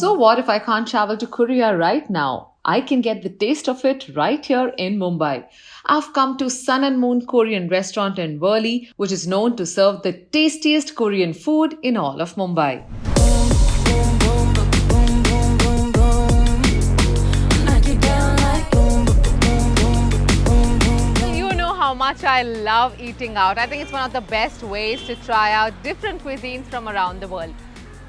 So, what if I can't travel to Korea right now? I can get the taste of it right here in Mumbai. I've come to Sun and Moon Korean restaurant in Worli, which is known to serve the tastiest Korean food in all of Mumbai. You know how much I love eating out. I think it's one of the best ways to try out different cuisines from around the world.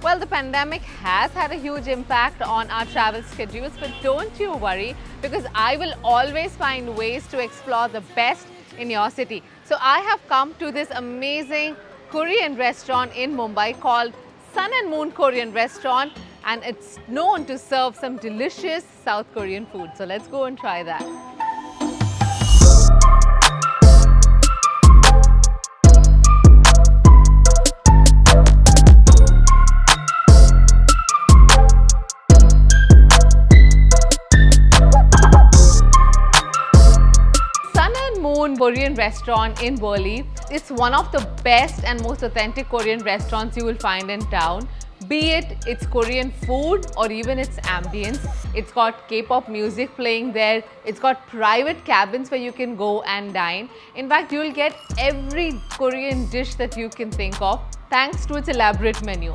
Well, the pandemic has had a huge impact on our travel schedules, but don't you worry, because I will always find ways to explore the best in your city. So I have come to this amazing Korean restaurant in Mumbai called Sun and Moon Korean Restaurant, and it's known to serve some delicious South Korean food. So let's go and try that. Korean restaurant in Worli. It's one of the best and most authentic Korean restaurants you will find in town. Be it its Korean food or even its ambience. It's got K-pop music playing there. It's got private cabins where you can go and dine. In fact, you'll get every Korean dish that you can think of thanks to its elaborate menu.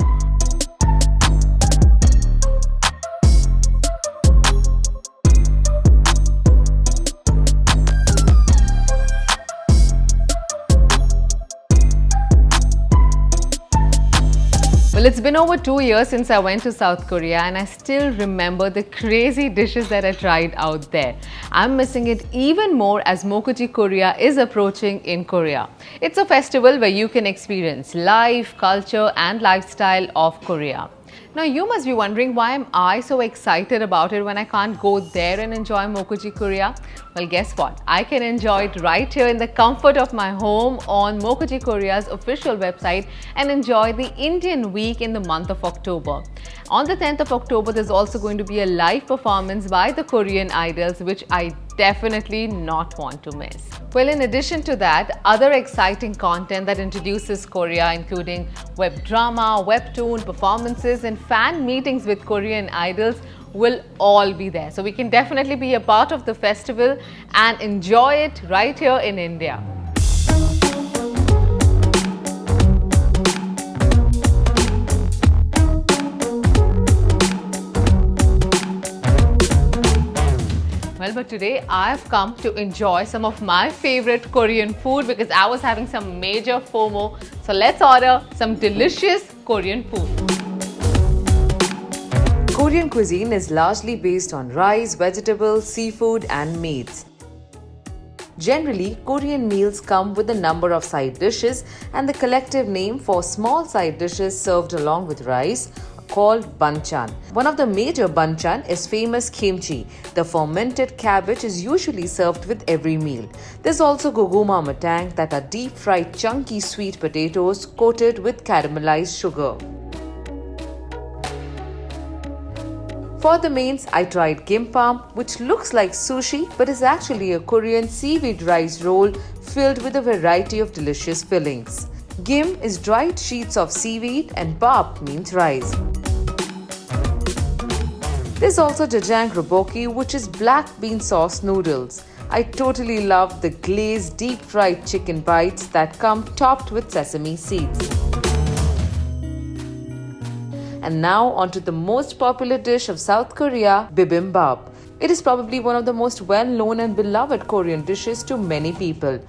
Well, it's been over 2 years since I went to South Korea, and I still remember the crazy dishes that I tried out there. I'm missing it even more as Mokuji Korea is approaching in Korea. It's a festival where you can experience life, culture and lifestyle of Korea. Now you must be wondering, why am I so excited about it when I can't go there and enjoy Mokuji Korea? Well, guess what? I can enjoy it right here in the comfort of my home on Mokuji Korea's official website and enjoy the Indian week in the month of October. On the 10th of October, there's also going to be a live performance by the Korean Idols, which I definitely not want to miss. Well, in addition to that, other exciting content that introduces Korea, including web drama, webtoon, performances and fan meetings with Korean idols, will all be there. So we can definitely be a part of the festival and enjoy it right here in India. Well, but today I've come to enjoy some of my favorite Korean food because I was having some major FOMO. So let's order some delicious Korean food. Korean cuisine is largely based on rice, vegetables, seafood and meats. Generally, Korean meals come with a number of side dishes, and the collective name for small side dishes served along with rice called banchan. One of the major banchan is famous kimchi. The fermented cabbage is usually served with every meal. There's also goguma matang, that are deep fried chunky sweet potatoes coated with caramelized sugar. For the mains, I tried gimbap, which looks like sushi but is actually a Korean seaweed rice roll filled with a variety of delicious fillings. Gim is dried sheets of seaweed and bap means rice. There's also jajang tteokbokki, which is black bean sauce noodles. I totally love the glazed deep fried chicken bites that come topped with sesame seeds. And now onto the most popular dish of South Korea, bibimbap. It is probably one of the most well-known and beloved Korean dishes to many people.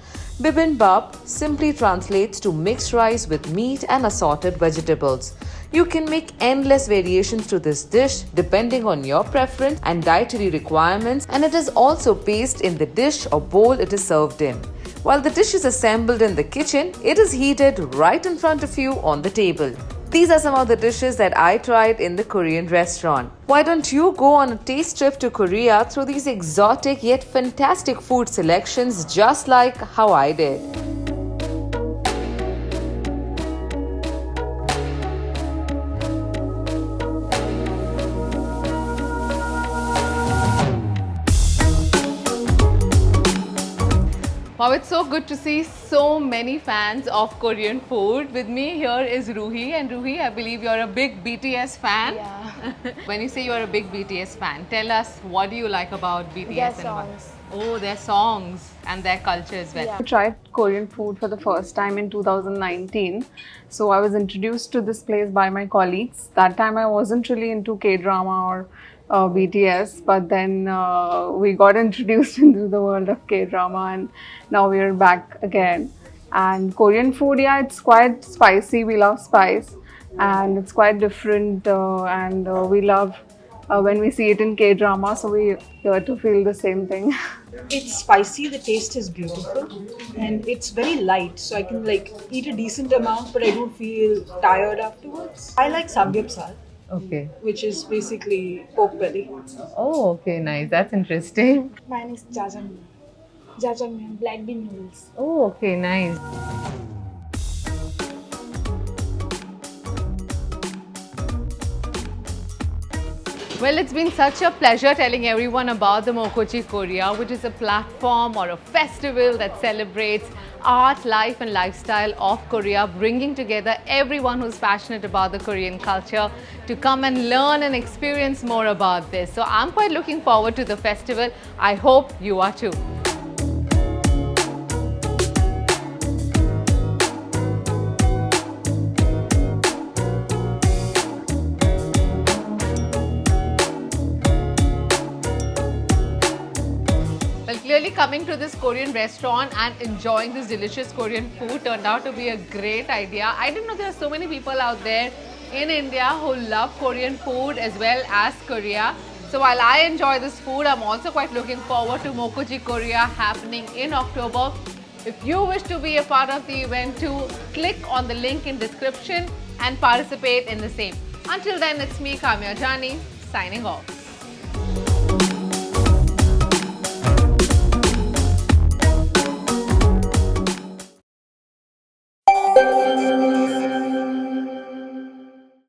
Bibimbap simply translates to mixed rice with meat and assorted vegetables. You can make endless variations to this dish depending on your preference and dietary requirements, and it is also placed in the dish or bowl it is served in. While the dish is assembled in the kitchen, it is heated right in front of you on the table. These are some of the dishes that I tried in the Korean restaurant. Why don't you go on a taste trip to Korea through these exotic yet fantastic food selections just like how I did? Wow, it's so good to see so many fans of Korean food. With me here is Ruhi, and Ruhi, I believe you're a big BTS fan. Yeah. When you say you're a big BTS fan, tell us what do you like about BTS Their and why? songs. Oh, their songs and their culture as well. Yeah. I tried Korean food for the first time in 2019. So I was introduced to this place by my colleagues. That time I wasn't really into K-drama or BTS, but then we got introduced into the world of K-drama, and now we are back again. And Korean food, yeah, it's quite spicy. We love spice, and it's quite different, and we love when we see it in K-drama, so we here to feel the same thing. It's spicy, the taste is beautiful, and it's very light, so I can like eat a decent amount, but I don't feel tired afterwards. I like samgyeopsal, Okay. which is basically pork belly. Oh, okay, nice. That's interesting. Mine is jajangmyeon. Jajangmyeon, black bean noodles. Oh, okay, nice. Well, it's been such a pleasure telling everyone about the Mokochi Korea, which is a platform or a festival that celebrates art, life and lifestyle of Korea, bringing together everyone who's passionate about the Korean culture to come and learn and experience more about this. So I'm quite looking forward to the festival. I hope you are too. Well, clearly coming to this Korean restaurant and enjoying this delicious Korean food turned out to be a great idea. I didn't know there are so many people out there in India who love Korean food as well as Korea. So while I enjoy this food, I'm also quite looking forward to Mokochi Korea happening in October. If you wish to be a part of the event too, click on the link in description and participate in the same. Until then, it's me, Kamya Jani, signing off.